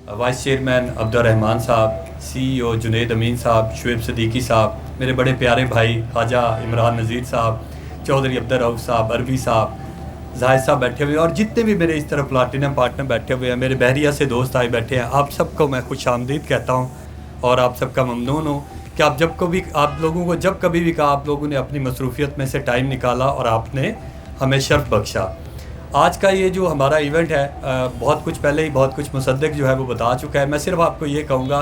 Vice chairman Abdurrahman साहब, CEO Junaid अमीन साहब, शुएब सदीकी साहब, मेरे बड़े प्यारे भाई ख्वाजा इमरान नज़ीर साहब, चौधरी अब्दुल रऊफ़ साहब, अरबी साहब, जाहिद साहब बैठे हुए हैं, और जितने भी मेरे इस तरह प्लाटिनम पार्टनर बैठे हुए हैं, मेरे बहरिया से दोस्त आए बैठे हैं, आप सबको मैं खुश आमदीद कहता हूँ और आप सबका ममनून हूँ कि आप जब कभी आप लोगों को जब कभी भी कहा आप लोगों ने अपनी मसरूफियत में से टाइम निकाला और आपने हमें शर्फ बख्शा। आज का ये जो हमारा इवेंट है, बहुत कुछ पहले ही बहुत कुछ मुसद्दिक जो है वो बता चुका है। मैं सिर्फ आपको ये कहूँगा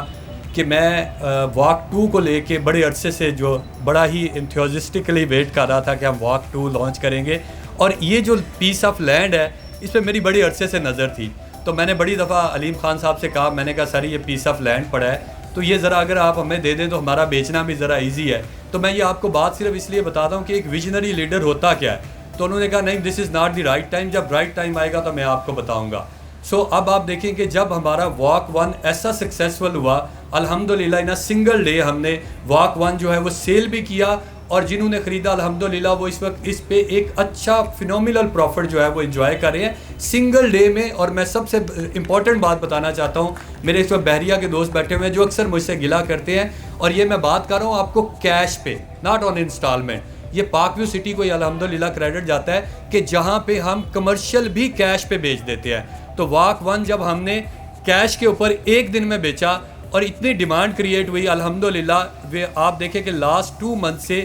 कि मैं वॉक 2 को लेके बड़े अरसे से जो बड़ा ही इंथ्यूसिस्टिकली वेट कर रहा था कि हम वॉक 2 लॉन्च करेंगे, और ये जो पीस ऑफ लैंड है इस पर मेरी बड़ी अरसे से नज़र थी। तो मैंने बड़ी दफ़ा अलीम ख़ान साहब से कहा, मैंने कहा सर ये पीस ऑफ लैंड पड़ा है, तो ये ज़रा अगर आप हमें दे दें तो हमारा बेचना भी ज़रा ईजी है। तो मैं ये आपको बात सिर्फ इसलिए बताता हूँ कि एक विजनरी लीडर होता क्या है। तो उन्होंने कहा नहीं, this is not the right time, जब राइट टाइम आएगा तो मैं आपको बताऊँगा। सो अब आप देखें कि जब हमारा वॉक 1 ऐसा सक्सेसफुल हुआ, अल्हम्दुलिल्लाह इन अ सिंगल डे हमने वॉक 1 जो है वो सेल भी किया, और जिन्होंने ख़रीदा अल्हम्दुलिल्लाह वो इस वक्त इस पे एक अच्छा फिनोमिनल प्रॉफिट जो है वो एंजॉय कर रहे हैं सिंगल डे में। और मैं सबसे इंपॉर्टेंट बात बताना चाहता हूँ, मेरे इस वक्त बहरिया के दोस्त बैठे हुए हैं जो अक्सर मुझसे गिला करते हैं, और ये मैं बात कर रहा हूँ आपको कैश पे, नॉट ऑन इंस्टॉलमेंट। ये पार्क व्यू सिटी को अल्हम्दुलिल्लाह क्रेडिट जाता है कि जहाँ पे हम कमर्शियल भी कैश पे बेच देते हैं। तो वॉक 1 जब हमने कैश के ऊपर एक दिन में बेचा और इतनी डिमांड क्रिएट हुई अल्हम्दुलिल्लाह, वे आप देखें कि लास्ट 2 मंथ से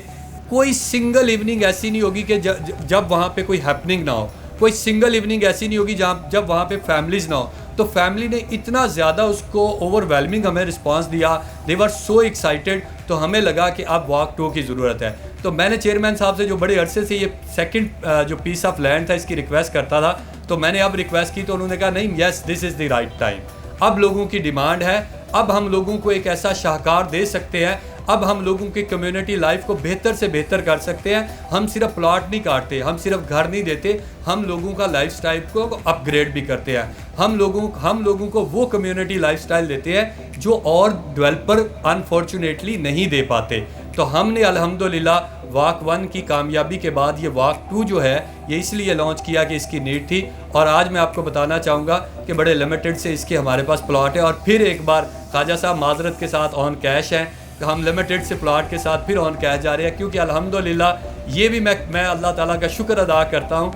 कोई सिंगल इवनिंग ऐसी नहीं होगी कि जब वहाँ पे कोई हैपनिंग ना हो, कोई सिंगल इवनिंग ऐसी नहीं होगी जब वहाँ पे फैमिलीज़ ना हो। तो फैमिली ने इतना ज़्यादा उसको ओवरवेलमिंग हमें रिस्पांस दिया, दे वर सो एक्साइटेड, तो हमें लगा कि अब वॉक 2 की ज़रूरत है। तो मैंने चेयरमैन साहब से जो बड़े अरसे से ये सेकंड जो पीस ऑफ लैंड था इसकी रिक्वेस्ट करता था, तो मैंने अब रिक्वेस्ट की तो उन्होंने कहा नहीं, yes this is the right time, अब लोगों की डिमांड है, अब हम लोगों को एक ऐसा शाहकार दे सकते हैं, अब हम लोगों की कम्युनिटी लाइफ को बेहतर से बेहतर कर सकते हैं। हम सिर्फ प्लॉट नहीं काटते, हम सिर्फ घर नहीं देते, हम लोगों का लाइफस्टाइल को अपग्रेड भी करते हैं। हम लोगों को वो कम्युनिटी लाइफस्टाइल देते हैं जो और डेवलपर अनफॉर्चुनेटली नहीं दे पाते। तो हमने अल्हम्दुलिल्लाह वॉक 1 की कामयाबी के बाद ये वॉक 2 जो है ये इसलिए लॉन्च किया कि इसकी नीड थी, और आज मैं आपको बताना चाहूँगा कि बड़े लिमिटेड से इसके हमारे पास प्लॉट है। और फिर एक बार ख्वाजा साहब माजरत के साथ ऑन कैश हैं, हम लिमिटेड से प्लॉट के साथ फिर ऑन कैश जा रहे हैं, क्योंकि अल्हम्दुलिल्लाह ये भी मैं अल्लाह ताला का शुक्र अदा करता हूँ,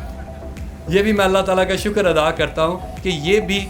ये भी मैं अल्लाह ताला का शुक्र अदा करता हूँ कि ये भी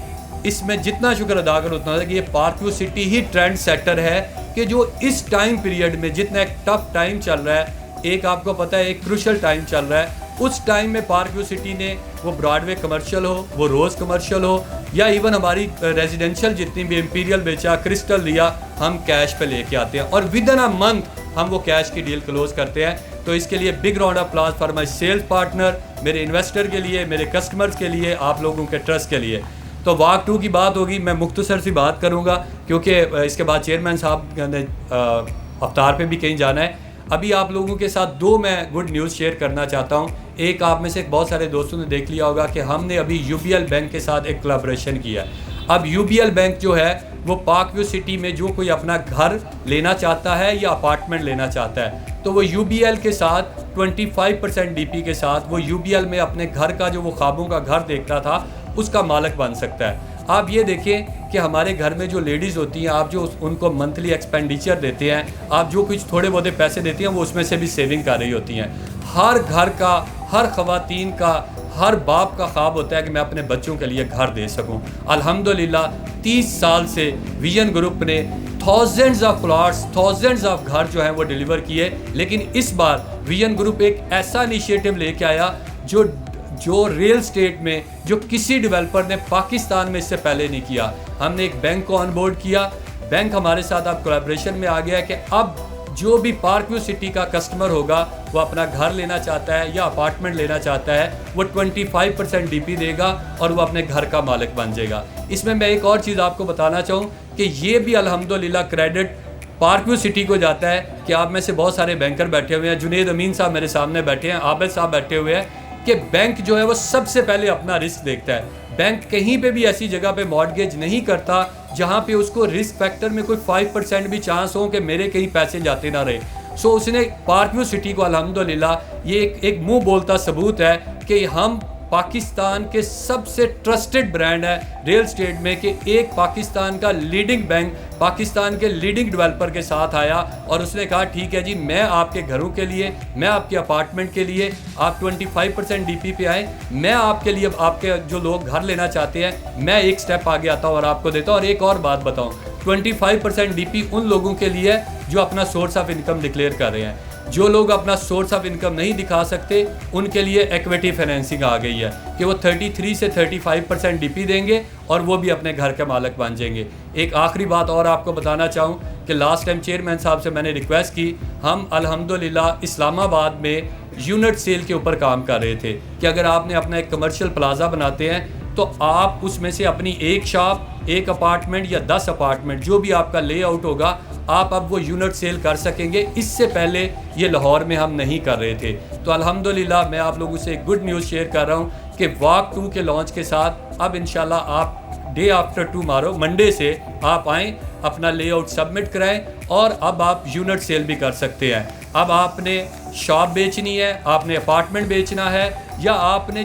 इसमें जितना शुक्र अदा करो उतना है कि ये पार्क व्यू सिटी ही ट्रेंड सेटर है कि जो इस टाइम पीरियड में जितना एक टफ टाइम चल रहा है, एक आपको पता है एक क्रूशल टाइम चल रहा है, उस टाइम में पार्क व्यू सिटी ने वो ब्रॉडवे कमर्शियल हो, वो रोज़ कमर्शियल हो, या इवन हमारी रेजिडेंशियल जितनी भी इंपीरियल बेचा, क्रिस्टल लिया, हम कैश पे लेके आते हैं और विद इन अ मंथ हम वो कैश की डील क्लोज करते हैं। तो इसके लिए big round of applause for my sales partner, मेरे इन्वेस्टर के लिए, मेरे कस्टमर्स के लिए, आप लोगों के ट्रस्ट के लिए। तो वॉक 2 की बात होगी, मैं मुख्तसर सी बात करूँगा क्योंकि इसके बाद चेयरमैन साहब ने अफ्तार पे भी कहीं जाना है। अभी आप लोगों के साथ 2 मैं गुड न्यूज़ शेयर करना चाहता हूँ। एक आप में से बहुत सारे दोस्तों ने देख लिया होगा कि हमने अभी UBL बैंक के साथ एक कोलैबोरेशन किया है। अब UBL बैंक जो है वो पार्क व्यू सिटी में जो कोई अपना घर लेना चाहता है या अपार्टमेंट लेना चाहता है, तो वो UBL के साथ 25% DP के साथ वो UBL में अपने घर का जो वो ख्वाबों का घर देखता था उसका मालिक बन सकता है। आप ये देखें कि हमारे घर में जो लेडीज़ होती हैं, आप जो उनको मंथली एक्सपेंडिचर देते हैं, आप जो कुछ थोड़े बहुत पैसे देती हैं वो उसमें से भी सेविंग कर रही होती हैं। हर घर का, हर ख़वातीन का, हर बाप का ख्वाब होता है कि मैं अपने बच्चों के लिए घर दे सकूं। अल्हम्दुलिल्लाह 30 साल से विजन ग्रुप ने thousands of plots, thousands of घर जो हैं वो डिलीवर किए, लेकिन इस बार विजन ग्रुप एक ऐसा इनिशिएटिव लेके आया जो रियल स्टेट में जो किसी डेवलपर ने पाकिस्तान में इससे पहले नहीं किया। हमने एक बैंक को ऑनबोर्ड किया, बैंक हमारे साथ अब कोलैबोरेशन में आ गया कि अब जो भी पार्क व्यू सिटी का कस्टमर होगा वो अपना घर लेना चाहता है या अपार्टमेंट लेना चाहता है, वो 25% DP देगा और वो अपने घर का मालिक बन जाएगा। इसमें मैं एक और चीज़ आपको बताना चाहूँ कि ये भी अल्हम्दुलिल्लाह क्रेडिट पार्क व्यू सिटी को जाता है कि आप में से बहुत सारे बैंकर बैठे हुए हैं, जुनैद अमीन साहब मेरे सामने बैठे हैं, आबिद साहब बैठे हुए हैं, कि बैंक जो है वो सबसे पहले अपना रिस्क देखता है। बैंक कहीं पे भी ऐसी जगह पे मॉर्गेज नहीं करता जहाँ पे उसको रिस्क फैक्टर में कोई 5% भी चांस हो कि मेरे कहीं पैसे जाते ना रहे। सो उसने पार्क व्यू सिटी को अल्हम्दुलिल्लाह ये एक मुंह बोलता सबूत है कि हम पाकिस्तान के सबसे ट्रस्टेड ब्रांड है रियल स्टेट में कि एक पाकिस्तान का लीडिंग बैंक पाकिस्तान के लीडिंग डेवलपर के साथ आया और उसने कहा ठीक है जी, मैं आपके घरों के लिए, मैं आपके अपार्टमेंट के लिए, आप 25% डीपी पे आए, मैं आपके लिए, आपके जो लोग घर लेना चाहते हैं, मैं एक स्टेप आगे आता हूँ और आपको देता हूँ। और एक और बात बताऊँ, 25% डीपी उन लोगों के लिए है जो अपना सोर्स ऑफ इनकम डिक्लेयर कर रहे हैं। जो लोग अपना सोर्स ऑफ इनकम नहीं दिखा सकते उनके लिए इक्विटी फाइनेंसिंग आ गई है कि वो 33 से 35% डीपी देंगे और वो भी अपने घर के मालिक बन जाएंगे। एक आखिरी बात और आपको बताना चाहूँ कि लास्ट टाइम चेयरमैन साहब से मैंने रिक्वेस्ट की, हम अल्हम्दुलिल्लाह इस्लामाबाद में यूनिट सेल के ऊपर काम कर रहे थे कि अगर आपने अपना एक कमर्शियल प्लाजा बनाते हैं तो आप उसमें से अपनी एक शॉप, एक अपार्टमेंट या 10 अपार्टमेंट, जो भी आपका लेआउट होगा, आप अब वो यूनिट सेल कर सकेंगे। इससे पहले ये लाहौर में हम नहीं कर रहे थे। तो अल्हम्दुलिल्लाह मैं आप लोगों से गुड न्यूज़ शेयर कर रहा हूँ कि वाक 2 के लॉन्च के साथ अब इंशाल्लाह आप डे आफ्टर टुमारो, मंडे से आप आएँ, अपना लेआउट सबमिट कराएं और अब आप यूनिट सेल भी कर सकते हैं। अब आपने शॉप बेचनी है, आपने अपार्टमेंट बेचना है, या आपने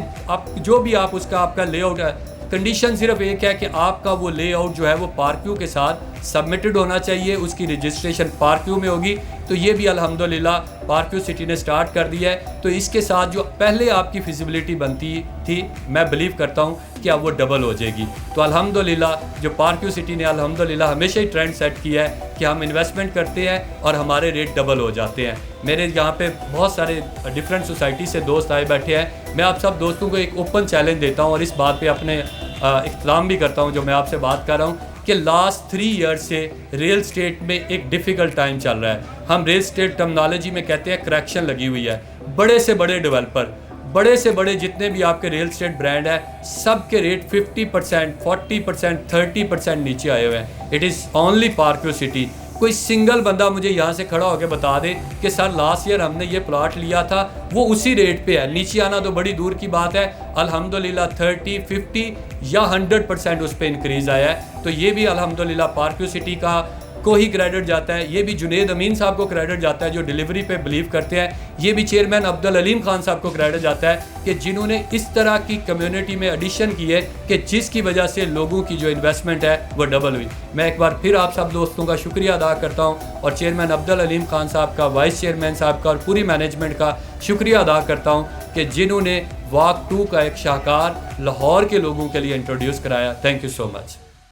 जो भी आप उसका आपका लेआउट है, कंडीशन सिर्फ एक है कि आपका वो लेआउट जो है वो पार्क्यू के साथ सबमिटेड होना चाहिए, उसकी रजिस्ट्रेशन पार्क्यू में होगी। तो ये भी अल्हम्दुलिल्लाह पार्क्यू सिटी ने स्टार्ट कर दिया है। तो इसके साथ जो पहले आपकी फिजिबिलिटी बनती थी, मैं बिलीव करता हूँ कि अब वो डबल हो जाएगी। तो अल्हम्दुलिल्लाह जो पार्क्यू सिटी ने अल्हम्दुलिल्लाह हमेशा ही ट्रेंड सेट किया है कि हम इन्वेस्टमेंट करते हैं और हमारे रेट डबल हो जाते हैं। मेरे यहाँ पे बहुत सारे डिफरेंट सोसाइटी से दोस्त आए बैठे हैं। मैं आप सब दोस्तों को एक ओपन चैलेंज देता हूँ और इस बात पे अपने इख्तिलाम भी करता हूँ जो मैं आपसे बात कर रहा हूँ कि लास्ट 3 ईयर्स से रियल स्टेट में एक डिफ़िकल्ट टाइम चल रहा है। हम रियल स्टेट टर्मिनोलॉजी में कहते हैं करैक्शन लगी हुई है। बड़े से बड़े डेवलपर, बड़े से बड़े जितने भी आपके रियल स्टेट ब्रांड है, सब के रेट 50%, 40%, 30% नीचे आए हुए हैं। It is only पार्क्यू city. कोई सिंगल बंदा मुझे यहाँ से खड़ा होकर बता दे कि सर लास्ट ईयर हमने ये प्लॉट लिया था, वो उसी रेट पे है। नीचे आना तो बड़ी दूर की बात है। अल्हम्दुलिल्लाह 30, 50 या 100% उस पर इंक्रीज़ आया है। तो ये भी अल्हम्दुलिल्लाह पार्क्यू सिटी का को ही क्रेडिट जाता है। ये भी जुनेद अमीन साहब को क्रेडिट जाता है जो डिलीवरी पे बिलीव करते हैं। ये भी चेयरमैन अब्दुल अलीम खान साहब को क्रेडिट जाता है कि जिन्होंने इस तरह की कम्युनिटी में एडिशन की है कि जिसकी वजह से लोगों की जो इन्वेस्टमेंट है वो डबल हुई। मैं एक बार फिर आप सब दोस्तों का शुक्रिया अदा करता हूँ और चेयरमैन अब्दुल अलीम खान साहब का, वाइस चेयरमैन साहब का और पूरी मैनेजमेंट का शुक्रिया अदा करता हूँ कि जिन्होंने वाक 2 का एक शाहकार लाहौर के लोगों के लिए इंट्रोड्यूस कराया। Thank you so much.